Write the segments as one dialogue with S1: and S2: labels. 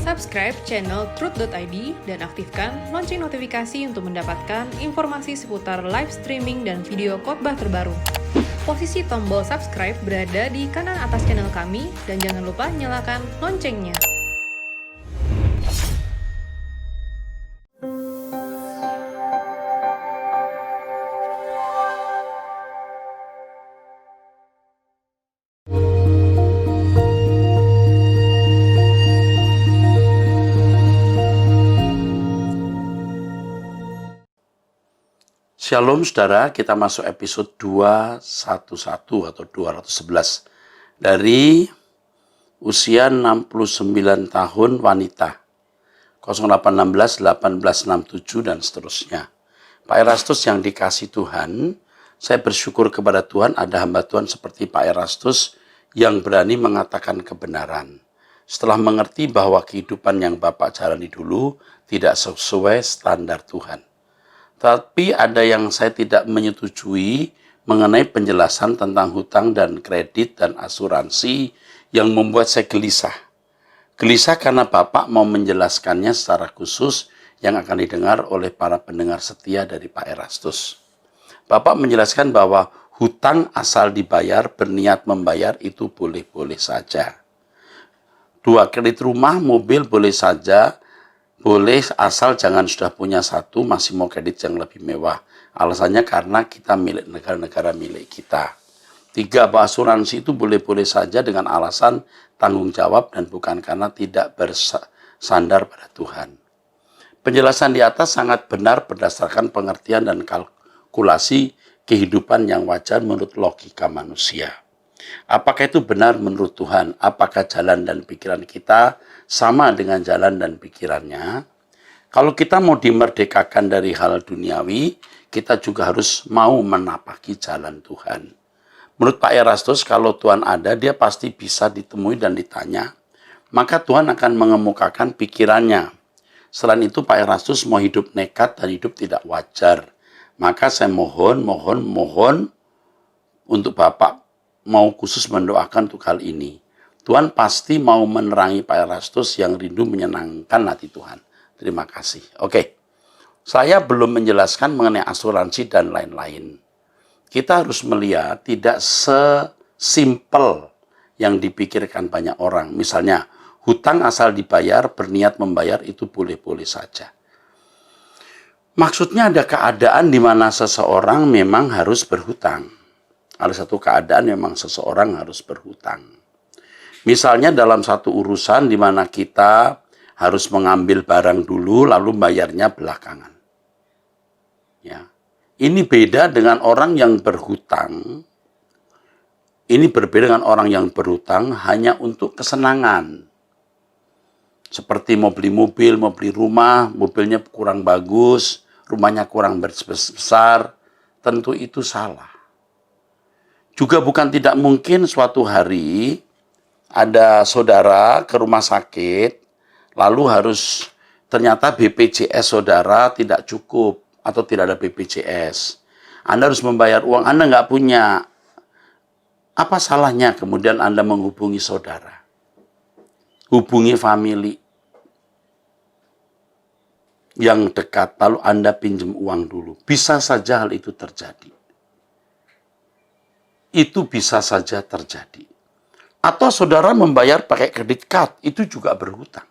S1: Subscribe channel Truth.id dan aktifkan lonceng notifikasi untuk mendapatkan informasi seputar live streaming dan video khotbah terbaru. Posisi tombol subscribe berada di kanan atas channel kami dan jangan lupa nyalakan loncengnya.
S2: Shalom saudara, kita masuk episode 211 atau 211 dari usia 69 tahun wanita 0816 1867 dan seterusnya. Pak Erastus yang dikasih Tuhan, saya bersyukur kepada Tuhan ada hamba Tuhan seperti Pak Erastus yang berani mengatakan kebenaran. Setelah mengerti bahwa kehidupan yang Bapak jalani dulu tidak sesuai standar Tuhan. Tapi ada yang saya tidak menyetujui mengenai penjelasan tentang hutang dan kredit dan asuransi yang membuat saya gelisah. Gelisah karena Bapak mau menjelaskannya secara khusus yang akan didengar oleh para pendengar setia dari Pak Erastus. Bapak menjelaskan bahwa hutang asal dibayar, berniat membayar itu boleh-boleh saja. 2 kredit rumah, mobil boleh saja. Boleh asal jangan sudah punya satu, masih mau kredit yang lebih mewah. Alasannya karena kita milik negara-negara milik kita. 3, bahwa asuransi itu boleh-boleh saja dengan alasan tanggung jawab dan bukan karena tidak bersandar pada Tuhan. Penjelasan di atas sangat benar berdasarkan pengertian dan kalkulasi kehidupan yang wajar menurut logika manusia. Apakah itu benar menurut Tuhan? Apakah jalan dan pikiran kita sama dengan jalan dan pikirannya? Kalau kita mau dimerdekakan dari hal duniawi, kita juga harus mau menapaki jalan Tuhan. Menurut Pak Erastus, kalau Tuhan ada, dia pasti bisa ditemui dan ditanya. Maka Tuhan akan mengemukakan pikirannya. Selain itu, Pak Erastus mau hidup nekat dan hidup tidak wajar. Maka saya mohon untuk Bapak mau khusus mendoakan untuk hal ini. Tuhan pasti mau menerangi Pak Erastus yang rindu menyenangkan hati Tuhan. Terima kasih. Oke, saya belum menjelaskan mengenai asuransi dan lain-lain. Kita harus melihat tidak sesimpel yang dipikirkan banyak orang. Misalnya, hutang asal dibayar, berniat membayar itu boleh-boleh saja. Maksudnya ada keadaan di mana seseorang memang harus berhutang. Ada satu keadaan memang seseorang harus berhutang. Misalnya dalam satu urusan di mana kita harus mengambil barang dulu lalu bayarnya belakangan. Ya. Ini beda dengan orang yang berhutang. Ini berbeda dengan orang yang berhutang hanya untuk kesenangan. Seperti mau beli mobil, mau beli rumah, mobilnya kurang bagus, rumahnya kurang besar, tentu itu salah. Juga bukan tidak mungkin suatu hari ada saudara ke rumah sakit, lalu harus ternyata BPJS saudara tidak cukup atau tidak ada BPJS. Anda harus membayar uang, Anda nggak punya. Apa salahnya kemudian Anda menghubungi saudara? Hubungi family yang dekat, lalu Anda pinjam uang dulu. Bisa saja hal itu terjadi. Itu bisa saja terjadi. Atau saudara membayar pakai kredit card, itu juga berhutang.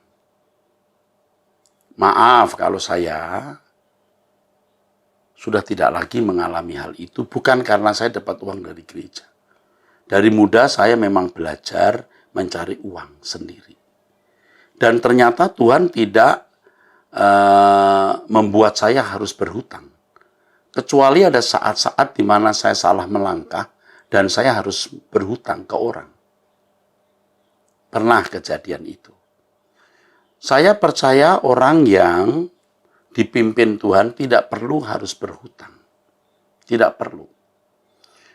S2: Maaf kalau saya sudah tidak lagi mengalami hal itu, bukan karena saya dapat uang dari gereja. Dari muda saya memang belajar mencari uang sendiri. Dan ternyata Tuhan tidak membuat saya harus berhutang. Kecuali ada saat-saat di mana saya salah melangkah, dan saya harus berhutang ke orang. Pernah kejadian itu. Saya percaya orang yang dipimpin Tuhan tidak perlu harus berhutang. Tidak perlu.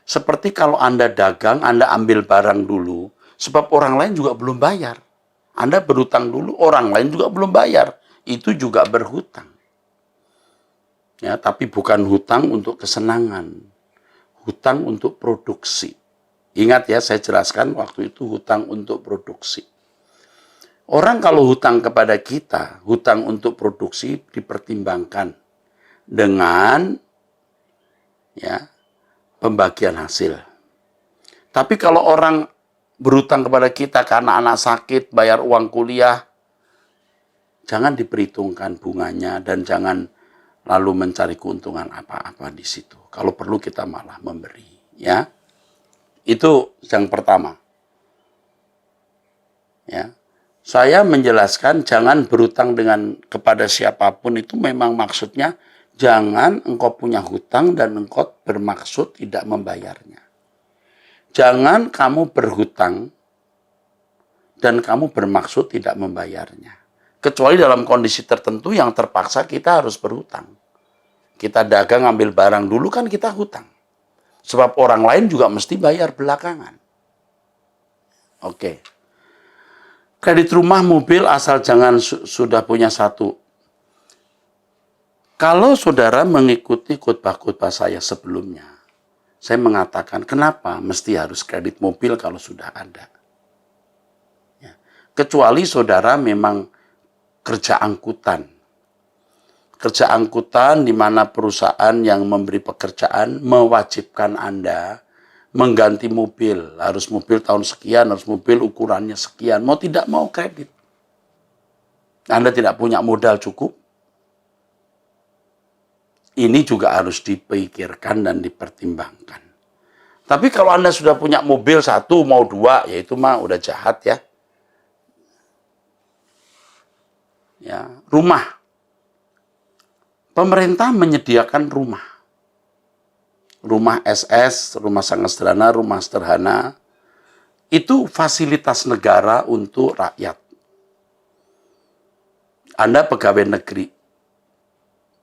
S2: Seperti kalau Anda dagang, Anda ambil barang dulu, sebab orang lain juga belum bayar. Anda berhutang dulu, orang lain juga belum bayar. Itu juga berhutang. Ya, tapi bukan hutang untuk kesenangan. Hutang untuk produksi. Ingat ya, saya jelaskan waktu itu hutang untuk produksi. Orang kalau hutang kepada kita, hutang untuk produksi dipertimbangkan dengan ya pembagian hasil. Tapi kalau orang berhutang kepada kita karena anak sakit, bayar uang kuliah, jangan diperhitungkan bunganya dan jangan lalu mencari keuntungan apa-apa di situ. Kalau perlu kita malah memberi, ya. Itu yang pertama. Ya. Saya menjelaskan jangan berhutang kepada siapapun, itu memang maksudnya jangan engkau punya hutang dan engkau bermaksud tidak membayarnya. Jangan kamu berhutang dan kamu bermaksud tidak membayarnya. Kecuali dalam kondisi tertentu yang terpaksa kita harus berhutang. Kita dagang ambil barang dulu kan kita hutang. Sebab orang lain juga mesti bayar belakangan. Oke. Kredit rumah, mobil, asal jangan sudah punya satu. Kalau saudara mengikuti khotbah-khotbah saya sebelumnya, saya mengatakan kenapa mesti harus kredit mobil kalau sudah ada. Ya. Kecuali saudara memang kerja angkutan. Kerja angkutan di mana perusahaan yang memberi pekerjaan mewajibkan Anda mengganti mobil. Harus mobil tahun sekian, harus mobil ukurannya sekian. Mau tidak mau kredit. Anda tidak punya modal cukup. Ini juga harus dipikirkan dan dipertimbangkan. Tapi kalau Anda sudah punya mobil satu, mau dua, ya itu mah udah jahat ya. Ya, rumah. Pemerintah menyediakan rumah. Rumah SS, rumah sangat sederhana, rumah sederhana, itu fasilitas negara untuk rakyat. Anda pegawai negeri,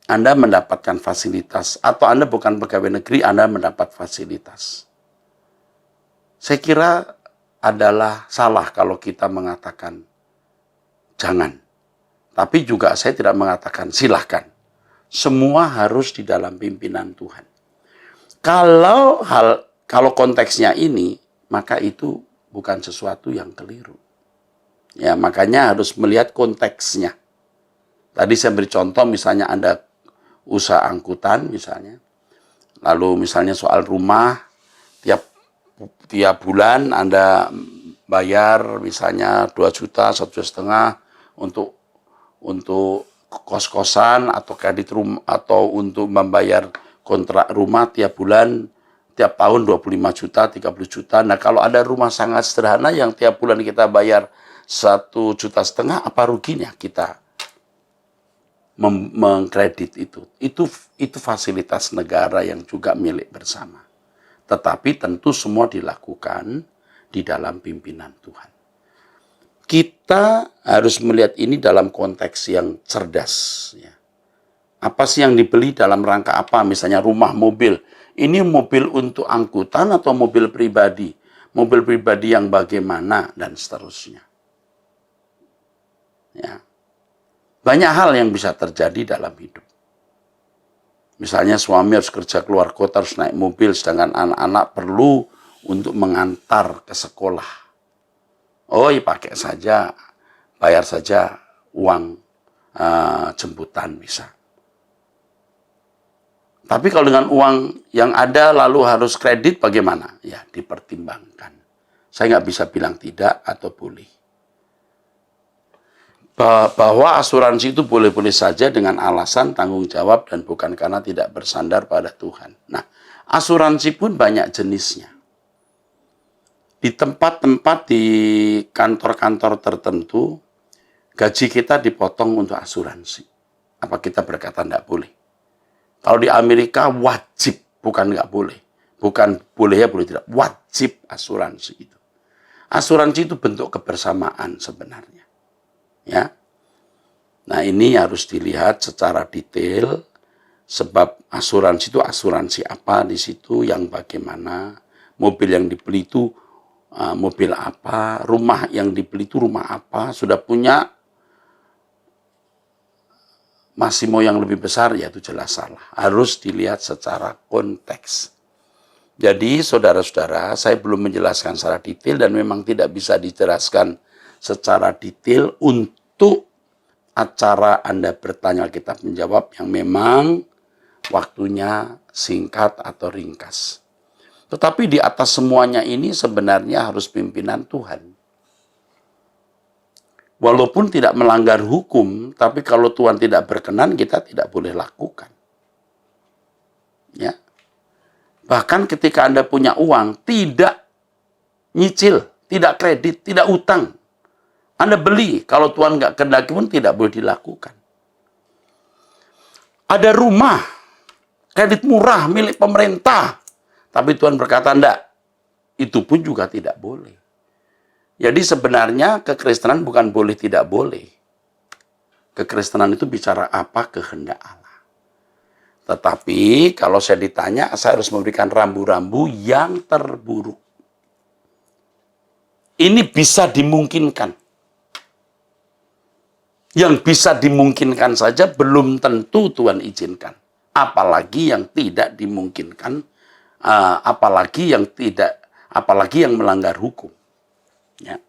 S2: Anda mendapatkan fasilitas, atau Anda bukan pegawai negeri, Anda mendapat fasilitas. Saya kira adalah salah kalau kita mengatakan jangan. Tapi juga saya tidak mengatakan silahkan. Semua harus di dalam pimpinan Tuhan. Kalau konteksnya ini, maka itu bukan sesuatu yang keliru. Ya, makanya harus melihat konteksnya. Tadi saya beri contoh, misalnya Anda usaha angkutan misalnya. Lalu misalnya soal rumah, tiap bulan Anda bayar misalnya 2 juta, 1,5 juta untuk kos-kosan atau kredit rumah atau untuk membayar kontrak rumah tiap bulan, tiap tahun 25 juta, 30 juta. Nah, kalau ada rumah sangat sederhana yang tiap bulan kita bayar 1,5 juta, apa ruginya kita mengkredit itu? Itu fasilitas negara yang juga milik bersama. Tetapi tentu semua dilakukan di dalam pimpinan Tuhan. Kita harus melihat ini dalam konteks yang cerdas, ya. Apa sih yang dibeli dalam rangka apa? Misalnya rumah, mobil. Ini mobil untuk angkutan atau mobil pribadi? Mobil pribadi yang bagaimana? Dan seterusnya. Ya. Banyak hal yang bisa terjadi dalam hidup. Misalnya suami harus kerja keluar kota, harus naik mobil, sedangkan anak-anak perlu untuk mengantar ke sekolah. Oh, ya pakai saja, bayar saja uang jemputan bisa. Tapi kalau dengan uang yang ada lalu harus kredit bagaimana? Ya, dipertimbangkan. Saya nggak bisa bilang tidak atau boleh. Bahwa asuransi itu boleh-boleh saja dengan alasan tanggung jawab dan bukan karena tidak bersandar pada Tuhan. Nah, asuransi pun banyak jenisnya. Di tempat-tempat di kantor-kantor tertentu, gaji kita dipotong untuk asuransi. Apa kita berkata tidak boleh? Kalau di Amerika wajib, bukan nggak boleh. Bukan boleh ya, boleh tidak. Wajib asuransi itu. Asuransi itu bentuk kebersamaan sebenarnya. Ya. Nah, ini harus dilihat secara detail sebab asuransi itu asuransi apa di situ, yang bagaimana, mobil yang dibeli itu mobil apa, rumah yang dibeli itu rumah apa, sudah punya masih mau yang lebih besar, ya itu jelas salah. Harus dilihat secara konteks. Jadi, saudara-saudara, saya belum menjelaskan secara detail dan memang tidak bisa dijelaskan secara detail untuk acara Anda bertanya Alkitab menjawab yang memang waktunya singkat atau ringkas. Tetapi di atas semuanya ini sebenarnya harus pimpinan Tuhan. Walaupun tidak melanggar hukum, tapi kalau Tuhan tidak berkenan, kita tidak boleh lakukan. Ya. Bahkan ketika Anda punya uang, tidak nyicil, tidak kredit, tidak utang. Anda beli, kalau Tuhan nggak kehendaki pun tidak boleh dilakukan. Ada rumah, kredit murah milik pemerintah, tapi Tuhan berkata enggak. Itu pun juga tidak boleh. Jadi sebenarnya kekristenan bukan boleh tidak boleh. Kekristenan itu bicara apa kehendak Allah. Tetapi kalau saya ditanya, saya harus memberikan rambu-rambu yang terburuk. Ini bisa dimungkinkan. Yang bisa dimungkinkan saja belum tentu Tuhan izinkan. Apalagi yang tidak dimungkinkan, apalagi yang melanggar hukum. Ya.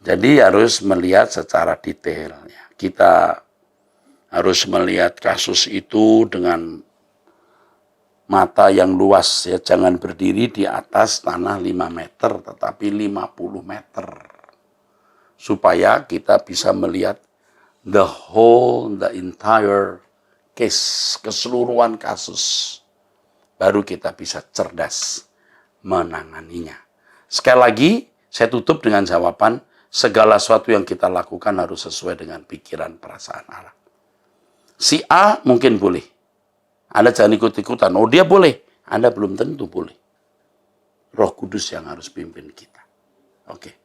S2: Jadi harus melihat secara detail. Ya. Kita harus melihat kasus itu dengan mata yang luas. Ya. Jangan berdiri di atas tanah 5 meter, tetapi 50 meter. Supaya kita bisa melihat the entire case, keseluruhan kasus. Baru kita bisa cerdas menanganinya. Sekali lagi, saya tutup dengan jawaban, segala sesuatu yang kita lakukan harus sesuai dengan pikiran perasaan Allah. Si A mungkin boleh. Anda jangan ikut-ikutan. Oh, dia boleh. Anda belum tentu boleh. Roh Kudus yang harus pimpin kita. Oke.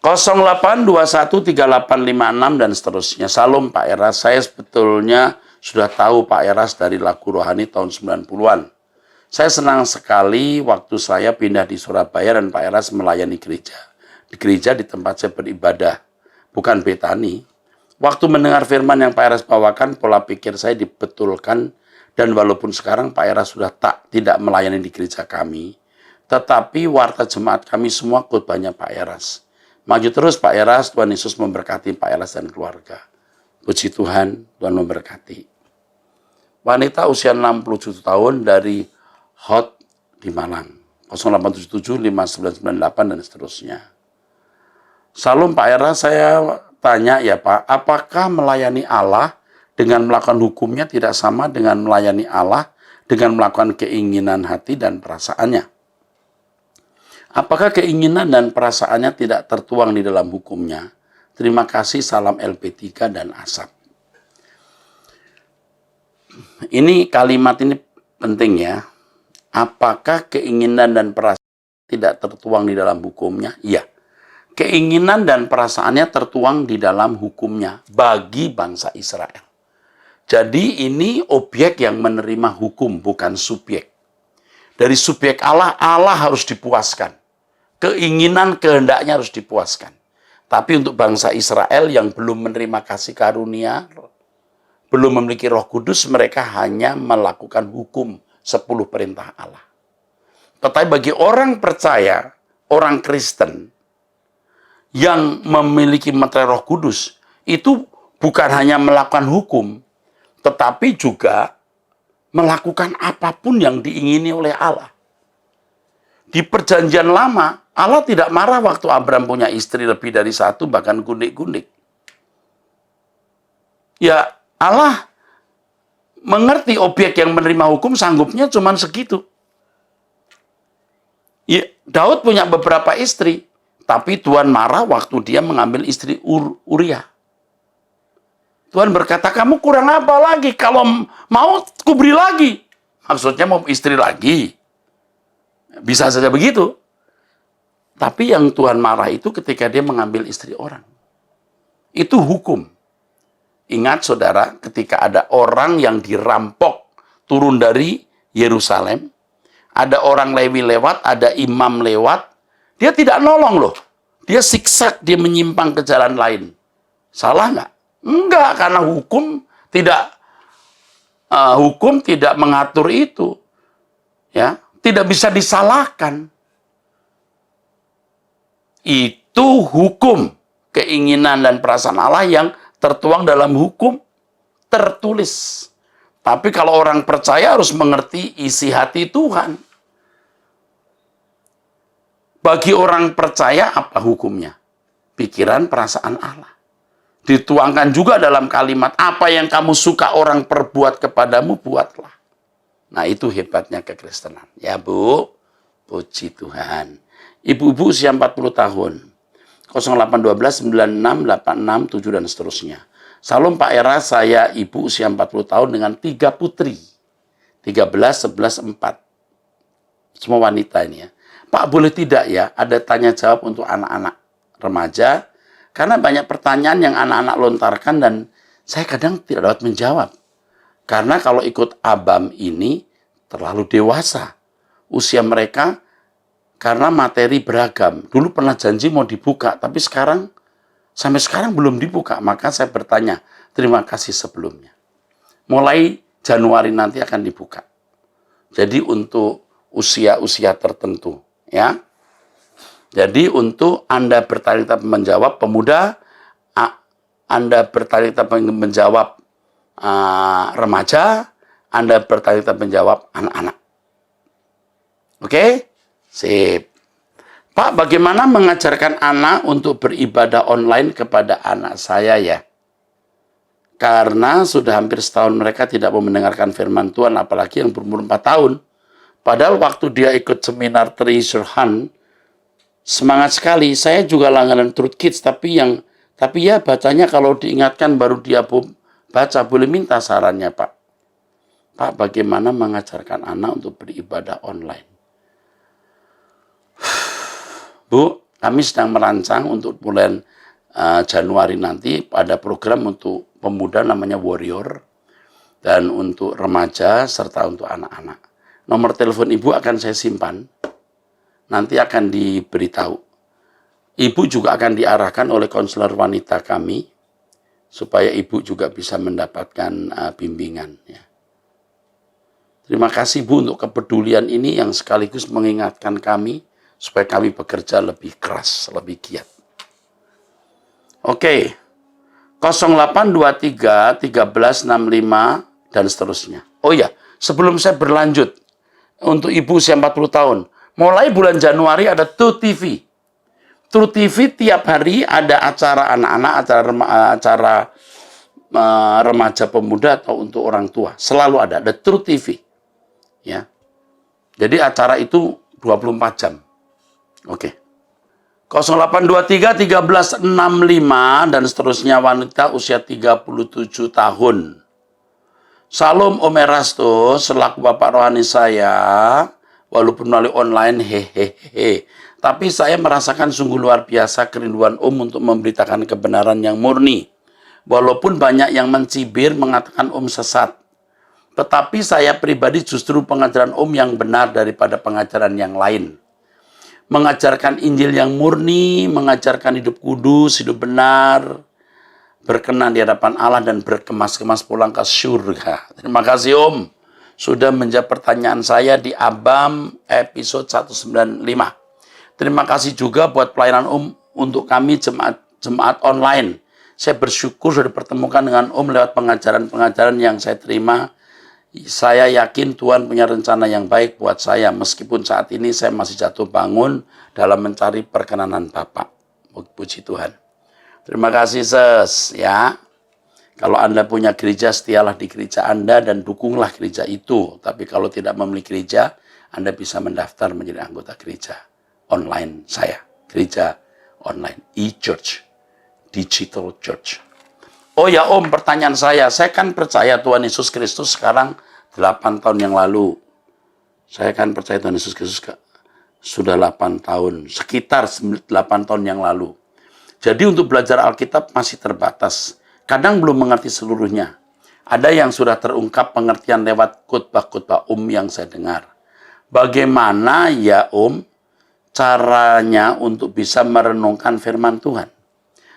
S2: 08213856 dan seterusnya. Salam Pak Eras. Saya sebetulnya sudah tahu Pak Eras dari Lagu Rohani tahun 90-an. Saya senang sekali waktu saya pindah di Surabaya dan Pak Eras melayani gereja. Di gereja di tempat saya beribadah, bukan Betani. Waktu mendengar firman yang Pak Eras bawakan, pola pikir saya dibetulkan. Dan walaupun sekarang Pak Eras sudah tidak melayani di gereja kami, tetapi warta jemaat kami semua khotbahnya Pak Eras. Maju terus Pak Eras, Tuhan Yesus memberkati Pak Eras dan keluarga. Puji Tuhan, Tuhan memberkati. Wanita usia 67 tahun dari Hot di Malang, 0877 5998 dan seterusnya. Salam Pak Eras, saya tanya ya Pak, apakah melayani Allah dengan melakukan hukumnya tidak sama dengan melayani Allah dengan melakukan keinginan hati dan perasaannya? Apakah keinginan dan perasaannya tidak tertuang di dalam hukumnya? Terima kasih, salam LP3 dan Asap. Ini kalimat ini penting ya. Apakah keinginan dan perasaan tidak tertuang di dalam hukumnya? Iya. Keinginan dan perasaannya tertuang di dalam hukumnya bagi bangsa Israel. Jadi ini objek yang menerima hukum, bukan subjek. Dari subjek Allah, Allah harus dipuaskan. Keinginan, kehendaknya harus dipuaskan. Tapi untuk bangsa Israel yang belum menerima kasih karunia, belum memiliki Roh Kudus, mereka hanya melakukan hukum 10 perintah Allah. Tetapi bagi orang percaya, orang Kristen yang memiliki meterai Roh Kudus, itu bukan hanya melakukan hukum, tetapi juga melakukan apapun yang diingini oleh Allah. Di perjanjian lama, Allah tidak marah waktu Abraham punya istri lebih dari satu, bahkan gundik-gundik. Ya, Allah mengerti objek yang menerima hukum sanggupnya cuma segitu. Ya, Daud punya beberapa istri, tapi Tuhan marah waktu dia mengambil istri Uria. Tuhan berkata, kamu kurang apa lagi? Kalau mau, kuberi lagi. Maksudnya mau istri lagi. Bisa saja begitu. Tapi yang Tuhan marah itu ketika dia mengambil istri orang. Itu hukum. Ingat saudara, ketika ada orang yang dirampok turun dari Yerusalem, ada orang Lewi lewat, ada imam lewat, dia tidak nolong loh. Dia siksak, dia menyimpang ke jalan lain. Salah nggak? Enggak, karena hukum tidak mengatur itu. Ya, tidak bisa disalahkan. Itu hukum, keinginan dan perasaan Allah yang tertuang dalam hukum tertulis. Tapi kalau orang percaya harus mengerti isi hati Tuhan. Bagi orang percaya apa hukumnya? Pikiran, perasaan Allah. Dituangkan juga dalam kalimat, apa yang kamu suka orang perbuat kepadamu, buatlah. Nah, itu hebatnya kekristenan. Ya, Bu. Puji Tuhan. Ibu-ibu usia 40 tahun. 0812 96 86 7 dan seterusnya. Salam Pak Era, saya ibu usia 40 tahun dengan 3 putri. 13, 11, 4. Semua wanita ini ya. Pak, boleh tidak ya ada tanya jawab untuk anak-anak remaja? Karena banyak pertanyaan yang anak-anak lontarkan dan saya kadang tidak dapat menjawab. Karena kalau ikut ABAM ini terlalu dewasa. Usia mereka karena materi beragam. Dulu pernah janji mau dibuka, tapi sampai sekarang belum dibuka. Maka saya bertanya, terima kasih sebelumnya. Mulai Januari nanti akan dibuka. Jadi untuk usia-usia tertentu. Ya, jadi untuk Anda bertanya menjawab pemuda, Anda bertanya menjawab remaja, Anda bertanya menjawab anak-anak. Oke, sip. Pak, bagaimana mengajarkan anak untuk beribadah online kepada anak saya ya? Karena sudah hampir setahun mereka tidak mau mendengarkan firman Tuhan, apalagi yang berumur 4 tahun. Padahal waktu dia ikut seminar Treasure Hunt, semangat sekali. Saya juga langganan Truth Kids, tapi ya bacanya kalau diingatkan baru dia baca. Boleh minta sarannya, Pak. Pak, bagaimana mengajarkan anak untuk beribadah online? Bu, kami sedang merancang untuk bulan Januari nanti ada program untuk pemuda namanya Warrior dan untuk remaja serta untuk anak-anak. Nomor telepon ibu akan saya simpan. Nanti akan diberitahu. Ibu juga akan diarahkan oleh konselor wanita kami supaya ibu juga bisa mendapatkan bimbingan. Ya. Terima kasih Bu untuk kepedulian ini yang sekaligus mengingatkan kami supaya kami bekerja lebih keras, lebih giat. Oke. 0823 1365 dan seterusnya. Oh ya, sebelum saya berlanjut untuk ibu usia 40 tahun, mulai bulan Januari ada True TV. True TV tiap hari ada acara anak-anak, acara remaja pemuda atau untuk orang tua. Selalu ada True TV. Ya. Jadi acara itu 24 jam. Oke. 0823 1365 dan seterusnya wanita usia 37 tahun. Salam Om Erasto, selaku Bapak Rohani saya, walaupun melalui online, hehehe. Tapi saya merasakan sungguh luar biasa kerinduan Om untuk memberitakan kebenaran yang murni. Walaupun banyak yang mencibir, mengatakan Om sesat. Tetapi saya pribadi justru pengajaran Om yang benar daripada pengajaran yang lain. Mengajarkan Injil yang murni, mengajarkan hidup kudus, hidup benar, berkenan di hadapan Allah dan berkemas-kemas pulang ke surga. Terima kasih Om sudah menjawab pertanyaan saya di ABAM episode 195. Terima kasih juga buat pelayanan Om untuk kami jemaat online. Saya bersyukur sudah dipertemukan dengan Om lewat pengajaran-pengajaran yang saya terima. Saya yakin Tuhan punya rencana yang baik buat saya meskipun saat ini saya masih jatuh bangun dalam mencari perkenanan Bapak. Puji Tuhan. Terima kasih Ses ya. Kalau Anda punya gereja, setialah di gereja Anda dan dukunglah gereja itu. Tapi kalau tidak memiliki gereja, Anda bisa mendaftar menjadi anggota gereja online saya. Gereja online, e-church, digital church. Oh ya Om, pertanyaan saya kan percaya Tuhan Yesus Kristus sekarang 8 tahun yang lalu. Saya kan percaya Tuhan Yesus Kristus sudah 8 tahun, sekitar 8 tahun yang lalu. Jadi untuk belajar Alkitab masih terbatas. Kadang belum mengerti seluruhnya. Ada yang sudah terungkap pengertian lewat khotbah-khotbah yang saya dengar. Bagaimana ya Om caranya untuk bisa merenungkan firman Tuhan?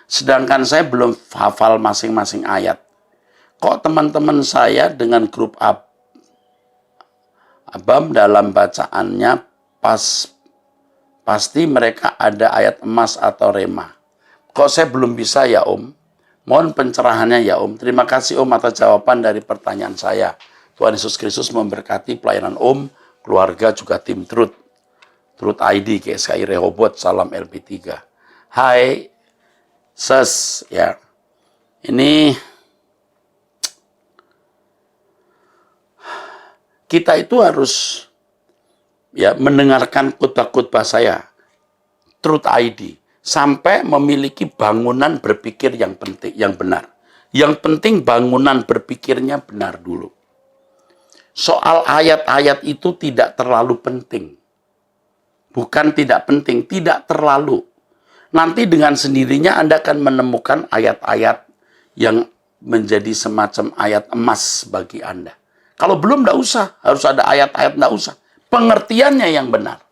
S2: Sedangkan saya belum hafal masing-masing ayat. Kok teman-teman saya dengan grup ABAM dalam bacaannya pasti mereka ada ayat emas atau rema. Kok saya belum bisa ya Om? Mohon pencerahannya ya Om. Terima kasih Om atas jawaban dari pertanyaan saya. Tuhan Yesus Kristus memberkati pelayanan Om, keluarga juga tim Truth ID, GSKI Rehoboth, salam LP3. Hai, Ses, ya. Ini kita itu harus ya mendengarkan khotbah-khotbah saya, Truth ID, sampai memiliki bangunan berpikir yang penting, yang benar. Yang penting bangunan berpikirnya benar dulu. Soal ayat-ayat itu tidak terlalu penting. Bukan tidak penting, tidak terlalu. Nanti dengan sendirinya Anda akan menemukan ayat-ayat yang menjadi semacam ayat emas bagi Anda. Kalau belum, tidak usah. Harus ada ayat-ayat, tidak usah. Pengertiannya yang benar.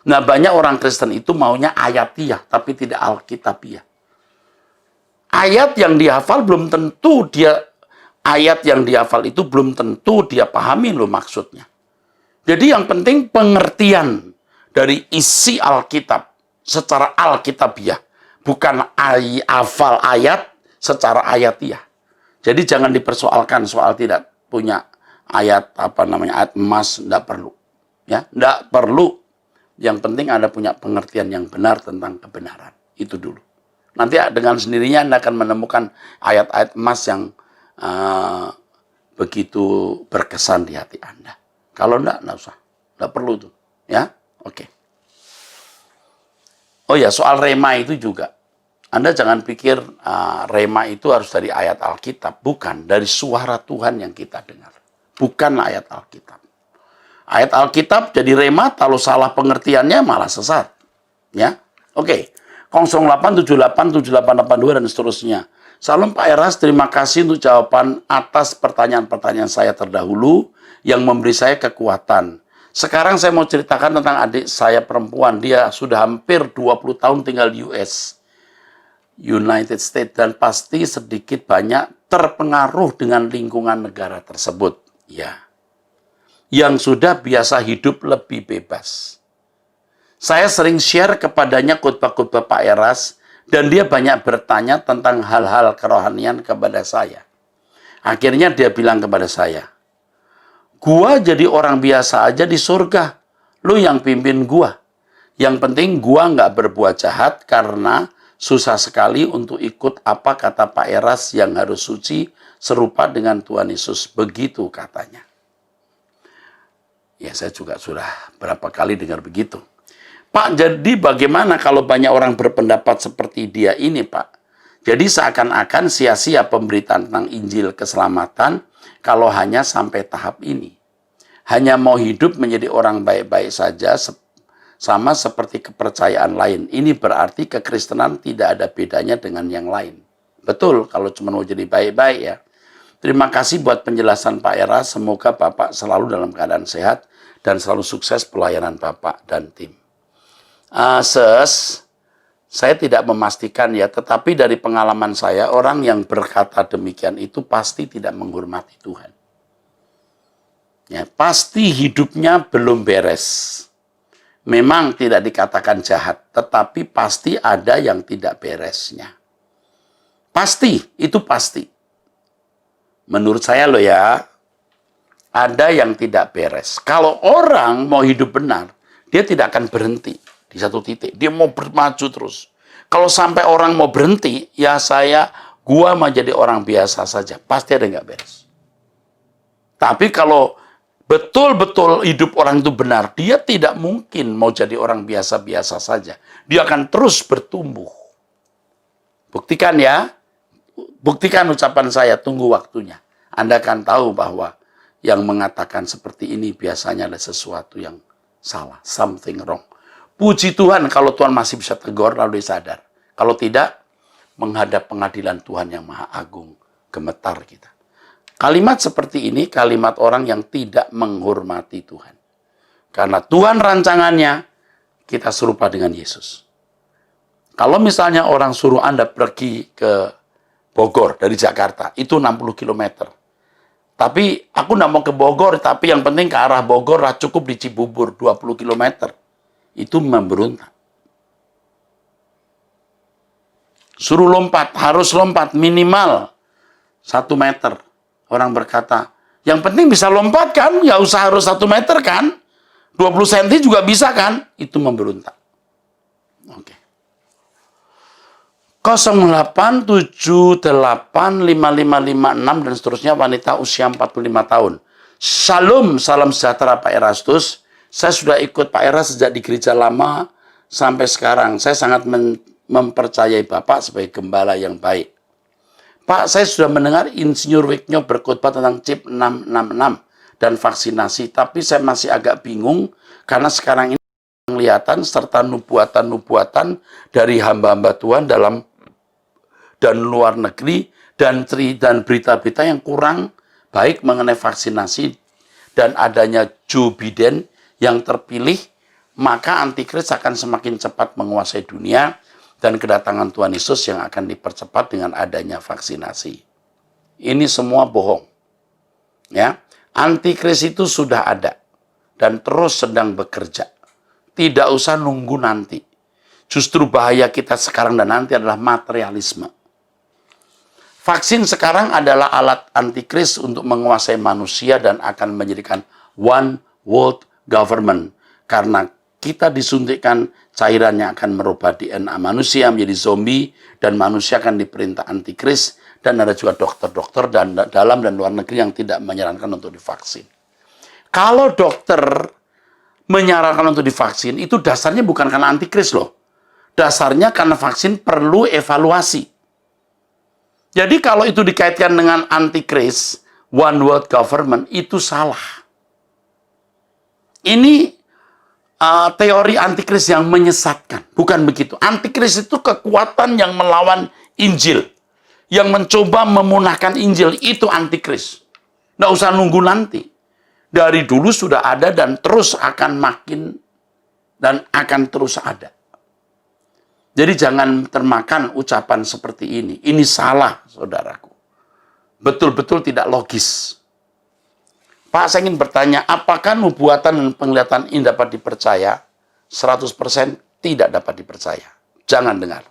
S2: Nah, banyak orang Kristen itu maunya ayatiah, tapi tidak alkitabiah. Ayat yang dihafal belum tentu dia, ayat yang dihafal itu belum tentu dia pahami loh maksudnya. Jadi yang penting pengertian dari isi Alkitab secara alkitabiah, bukan hafal ayat secara ayatiah. Jadi jangan dipersoalkan soal tidak punya ayat ayat emas, tidak perlu. Ya, tidak perlu. Yang penting Anda punya pengertian yang benar tentang kebenaran. Itu dulu. Nanti dengan sendirinya Anda akan menemukan ayat-ayat emas yang begitu berkesan di hati Anda. Kalau tidak usah. Tidak perlu tuh. Ya, oke. Oh ya, soal rema itu juga. Anda jangan pikir rema itu harus dari ayat Alkitab. Bukan, dari suara Tuhan yang kita dengar. Bukan ayat Alkitab. Ayat Alkitab jadi rema, kalau salah pengertiannya malah sesat. Ya, oke. 08787882 dan seterusnya. Salam Pak Eras, terima kasih untuk jawaban atas pertanyaan-pertanyaan saya terdahulu yang memberi saya kekuatan. Sekarang saya mau ceritakan tentang adik saya perempuan. Dia sudah hampir 20 tahun tinggal di United States, dan pasti sedikit banyak terpengaruh dengan lingkungan negara tersebut. Ya, yang sudah biasa hidup lebih bebas. Saya sering share kepadanya khotbah-khotbah Pak Eras, dan dia banyak bertanya tentang hal-hal kerohanian kepada saya. Akhirnya dia bilang kepada saya, gua jadi orang biasa aja di surga. Lu yang pimpin gua. Yang penting gua nggak berbuat jahat, karena susah sekali untuk ikut apa kata Pak Eras yang harus suci serupa dengan Tuhan Yesus. Begitu katanya. Ya, saya juga sudah berapa kali dengar begitu. Pak, jadi bagaimana kalau banyak orang berpendapat seperti dia ini, Pak? Jadi seakan-akan sia-sia pemberitaan tentang Injil keselamatan kalau hanya sampai tahap ini. Hanya mau hidup menjadi orang baik-baik saja, sama seperti kepercayaan lain. Ini berarti kekristenan tidak ada bedanya dengan yang lain. Betul, kalau cuma mau jadi baik-baik ya. Terima kasih buat penjelasan Pak Eras. Semoga Bapak selalu dalam keadaan sehat dan selalu sukses pelayanan Bapak dan tim. Saya tidak memastikan ya, tetapi dari pengalaman saya, orang yang berkata demikian itu pasti tidak menghormati Tuhan. Ya, pasti hidupnya belum beres. Memang tidak dikatakan jahat, tetapi pasti ada yang tidak beresnya. Pasti, itu pasti. Menurut saya loh ya, ada yang tidak beres. Kalau orang mau hidup benar, dia tidak akan berhenti di satu titik. Dia mau bermaju terus. Kalau sampai orang mau berhenti, ya gua mau jadi orang biasa saja. Pasti ada yang nggak beres. Tapi kalau betul-betul hidup orang itu benar, dia tidak mungkin mau jadi orang biasa-biasa saja. Dia akan terus bertumbuh. Buktikan ya. Buktikan ucapan saya, tunggu waktunya. Anda akan tahu bahwa yang mengatakan seperti ini biasanya ada sesuatu yang salah. Something wrong. Puji Tuhan kalau Tuhan masih bisa tegur lalu dia sadar. Kalau tidak, menghadap pengadilan Tuhan yang Maha Agung, gemetar kita. Kalimat seperti ini, kalimat orang yang tidak menghormati Tuhan. Karena Tuhan rancangannya, kita serupa dengan Yesus. Kalau misalnya orang suruh Anda pergi ke Bogor dari Jakarta, itu 60 km. Tapi aku tidak mau ke Bogor, tapi yang penting ke arah Bogor lah, cukup di Cibubur 20 km. Itu memberontak. Suruh lompat, harus lompat minimal 1 meter. Orang berkata, yang penting bisa lompat kan, nggak usah harus 1 meter kan. 20 cm juga bisa kan. Itu memberontak. Oke. 08785556 dan seterusnya, wanita usia 45 tahun. Shalom, salam sejahtera Pak Erastus. Saya sudah ikut Pak Eras sejak di gereja lama sampai sekarang. Saya sangat mempercayai Bapak sebagai gembala yang baik. Pak, saya sudah mendengar Insinyur Wiknyo berkhotbah tentang chip 666 dan vaksinasi, tapi saya masih agak bingung karena sekarang ini kelihatan serta nubuatan-nubuatan dari hamba-hamba Tuhan dalam dan luar negeri dan berita-berita yang kurang baik mengenai vaksinasi dan adanya Joe Biden yang terpilih, maka antikris akan semakin cepat menguasai dunia dan kedatangan Tuhan Yesus yang akan dipercepat dengan adanya vaksinasi. Ini semua bohong. Ya, antikris itu sudah ada dan terus sedang bekerja. Tidak usah nunggu nanti. Justru bahaya kita sekarang dan nanti adalah materialisme. Vaksin sekarang adalah alat antikris untuk menguasai manusia dan akan menjadikan one world government. Karena kita disuntikkan cairan yang akan merubah DNA manusia menjadi zombie dan manusia akan diperintah antikris, dan ada juga dokter-dokter dan dalam dan luar negeri yang tidak menyarankan untuk divaksin. Kalau dokter menyarankan untuk divaksin, itu dasarnya bukan karena antikris loh. Dasarnya karena vaksin perlu evaluasi. Jadi kalau itu dikaitkan dengan antikris, one world government, itu salah. Ini teori antikris yang menyesatkan. Bukan begitu. Antikris itu kekuatan yang melawan Injil. Yang mencoba memunahkan Injil. Itu antikris. Nggak usah nunggu nanti. Dari dulu sudah ada dan terus akan makin dan akan terus ada. Jadi jangan termakan ucapan seperti ini. Ini salah, saudaraku. Betul-betul tidak logis. Pak, saya ingin bertanya, apakah nubuatan dan penglihatan ini dapat dipercaya? 100% tidak dapat dipercaya. Jangan dengar.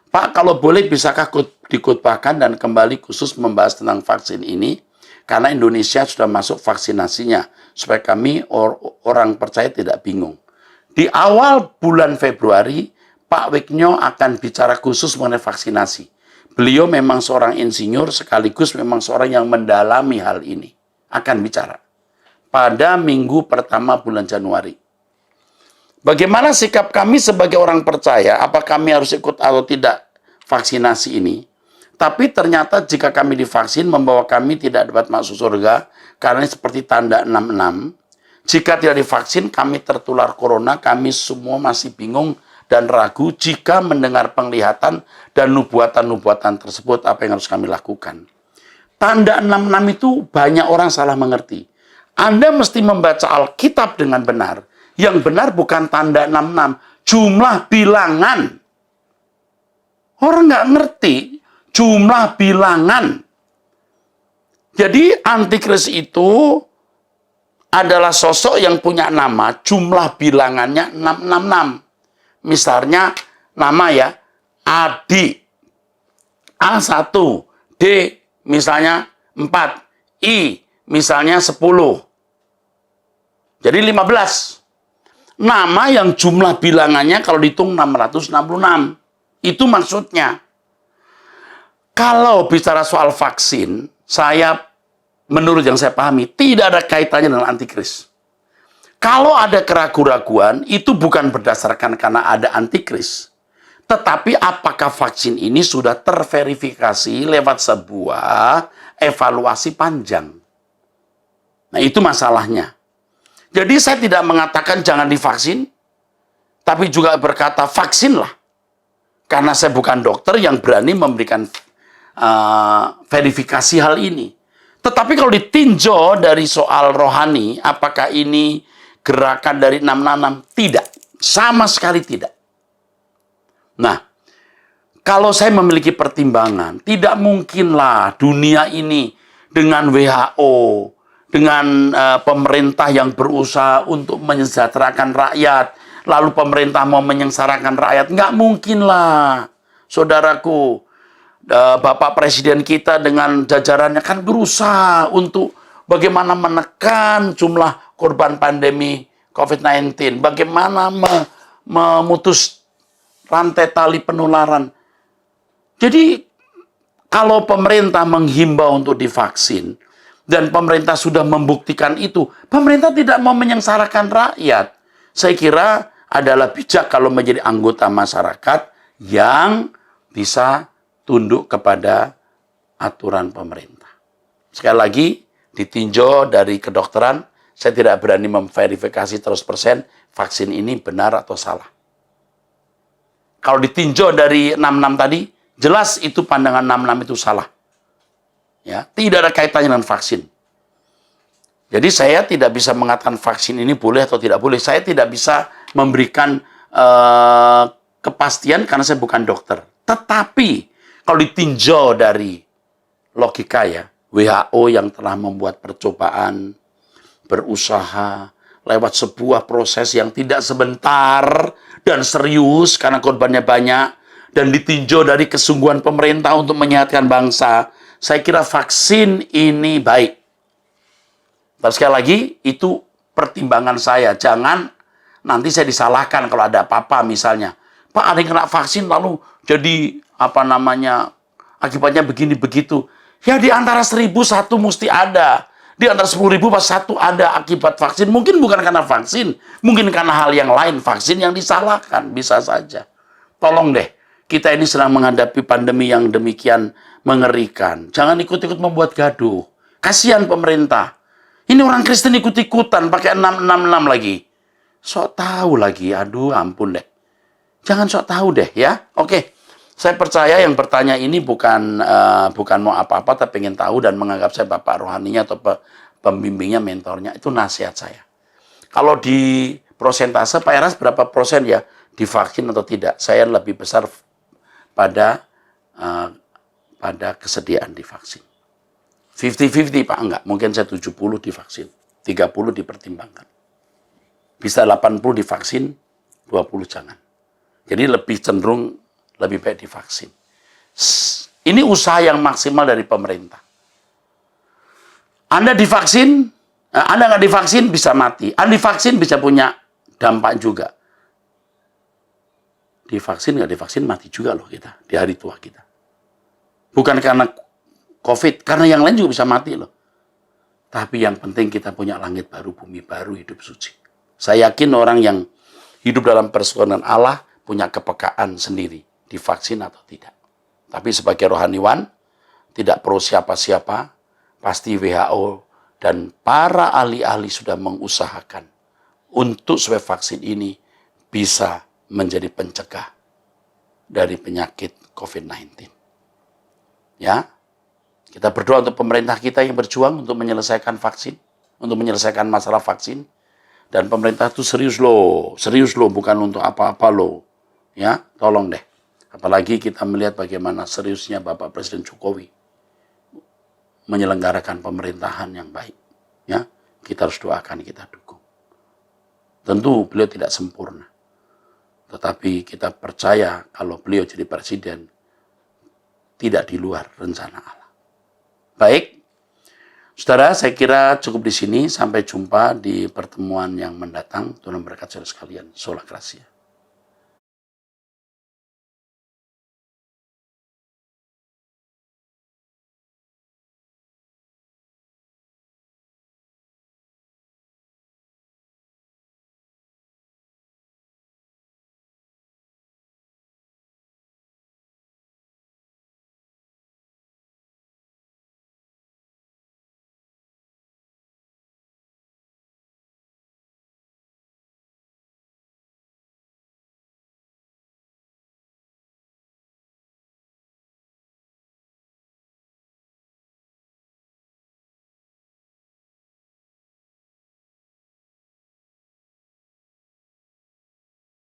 S2: Pak, kalau boleh bisakah dikutbahkan dan kembali khusus membahas tentang vaksin ini? Karena Indonesia sudah masuk vaksinasinya. Supaya kami orang percaya tidak bingung. Di awal bulan Februari, Pak Wiknyo akan bicara khusus mengenai vaksinasi. Beliau memang seorang insinyur sekaligus memang seorang yang mendalami hal ini. Akan bicara. Pada minggu pertama bulan Januari. Bagaimana sikap kami sebagai orang percaya? Apa kami harus ikut atau tidak vaksinasi ini? Tapi ternyata jika kami divaksin membawa kami tidak dapat masuk surga. Karena seperti tanda 66. Jika tidak divaksin kami tertular corona. Kami semua masih bingung dan ragu jika mendengar penglihatan dan nubuatan-nubuatan tersebut, apa yang harus kami lakukan. Tanda 66 itu banyak orang salah mengerti. Anda mesti membaca Alkitab dengan benar. Yang benar bukan tanda 66, jumlah bilangan. Orang nggak ngerti jumlah bilangan. Jadi antikris itu adalah sosok yang punya nama, jumlah bilangannya 666. Misalnya nama ya, Adi, A1, D misalnya 4, I misalnya 10. Jadi 15. Nama yang jumlah bilangannya kalau dihitung 666. Itu maksudnya. Kalau bicara soal vaksin, menurut yang saya pahami, tidak ada kaitannya dengan antikris. Kalau ada keraguan-raguan, itu bukan berdasarkan karena ada antikris. Tetapi apakah vaksin ini sudah terverifikasi lewat sebuah evaluasi panjang. Nah, itu masalahnya. Jadi saya tidak mengatakan jangan divaksin, tapi juga berkata vaksinlah. Karena saya bukan dokter yang berani memberikan verifikasi hal ini. Tetapi kalau ditinjau dari soal rohani, apakah ini gerakan dari 666? Tidak. Sama sekali tidak. Nah, kalau saya memiliki pertimbangan, tidak mungkinlah dunia ini dengan WHO, dengan pemerintah yang berusaha untuk menyejahterakan rakyat, lalu pemerintah mau menyengsarakan rakyat. Nggak mungkinlah. saudaraku, Bapak Presiden kita dengan jajarannya kan berusaha untuk bagaimana menekan jumlah korban pandemi COVID-19, bagaimana memutus rantai tali penularan. Jadi kalau pemerintah menghimbau untuk divaksin dan pemerintah sudah membuktikan itu, pemerintah tidak mau menyengsarakan rakyat. Saya kira adalah bijak kalau menjadi anggota masyarakat yang bisa tunduk kepada aturan pemerintah. Sekali lagi, ditinjau dari kedokteran, saya tidak berani memverifikasi 100% vaksin ini benar atau salah. Kalau ditinjau dari 66 tadi, jelas itu pandangan 66 itu salah. Ya, tidak ada kaitannya dengan vaksin. Jadi saya tidak bisa mengatakan vaksin ini boleh atau tidak boleh. Saya tidak bisa memberikan kepastian karena saya bukan dokter. Tetapi kalau ditinjau dari logika ya, WHO yang telah membuat percobaan, berusaha lewat sebuah proses yang tidak sebentar dan serius karena korbannya banyak, dan ditinjau dari kesungguhan pemerintah untuk menyehatkan bangsa, saya kira vaksin ini baik. Dan sekali lagi, itu pertimbangan saya. Jangan nanti saya disalahkan kalau ada apa-apa misalnya. Pak, ada yang kena vaksin lalu jadi akibatnya begini begitu. Ya di antara 1.000 satu mesti ada. Di antara 10.000 pas satu ada akibat vaksin. Mungkin bukan karena vaksin, mungkin karena hal yang lain. Vaksin yang disalahkan, bisa saja. Tolong deh, kita ini sedang menghadapi pandemi yang demikian mengerikan. Jangan ikut-ikut membuat gaduh. Kasihan pemerintah. Ini orang Kristen ikut-ikutan pakai 666 lagi. Sok tahu lagi, aduh ampun deh. Jangan sok tahu deh ya. Oke. Saya percaya yang bertanya ini bukan mau apa-apa, tapi ingin tahu dan menganggap saya bapak rohaninya atau pembimbingnya, mentornya. Itu nasihat saya. Kalau di prosentase, Pak Eras berapa persen ya divaksin atau tidak? Saya lebih besar pada kesediaan divaksin. 50-50 Pak, enggak. Mungkin saya 70 divaksin, 30 dipertimbangkan. Bisa 80 divaksin, 20 jangan. Jadi lebih cenderung lebih baik divaksin. Ini usaha yang maksimal dari pemerintah. Anda divaksin, Anda nggak divaksin bisa mati. Anda divaksin bisa punya dampak juga. Divaksin nggak divaksin mati juga loh kita di hari tua kita. Bukan karena COVID, karena yang lain juga bisa mati loh. Tapi yang penting kita punya langit baru, bumi baru, hidup suci. Saya yakin orang yang hidup dalam persekutuan Allah punya kepekaan sendiri. Divaksin atau tidak. Tapi sebagai rohaniwan, tidak pro siapa-siapa, pasti WHO dan para ahli-ahli sudah mengusahakan untuk supaya vaksin ini bisa menjadi pencegah dari penyakit COVID-19. Ya, kita berdoa untuk pemerintah kita yang berjuang untuk menyelesaikan vaksin, untuk menyelesaikan masalah vaksin. Dan pemerintah itu serius loh, bukan untuk apa-apa loh. Ya, tolong deh. Apalagi kita melihat bagaimana seriusnya Bapak Presiden Jokowi menyelenggarakan pemerintahan yang baik. Ya, kita harus doakan, kita dukung. Tentu beliau tidak sempurna. Tetapi kita percaya kalau beliau jadi presiden tidak di luar rencana Allah. Baik, saudara, saya kira cukup di sini. Sampai jumpa di pertemuan yang mendatang. Tuhan memberkati saudara sekalian. Sola Gracia.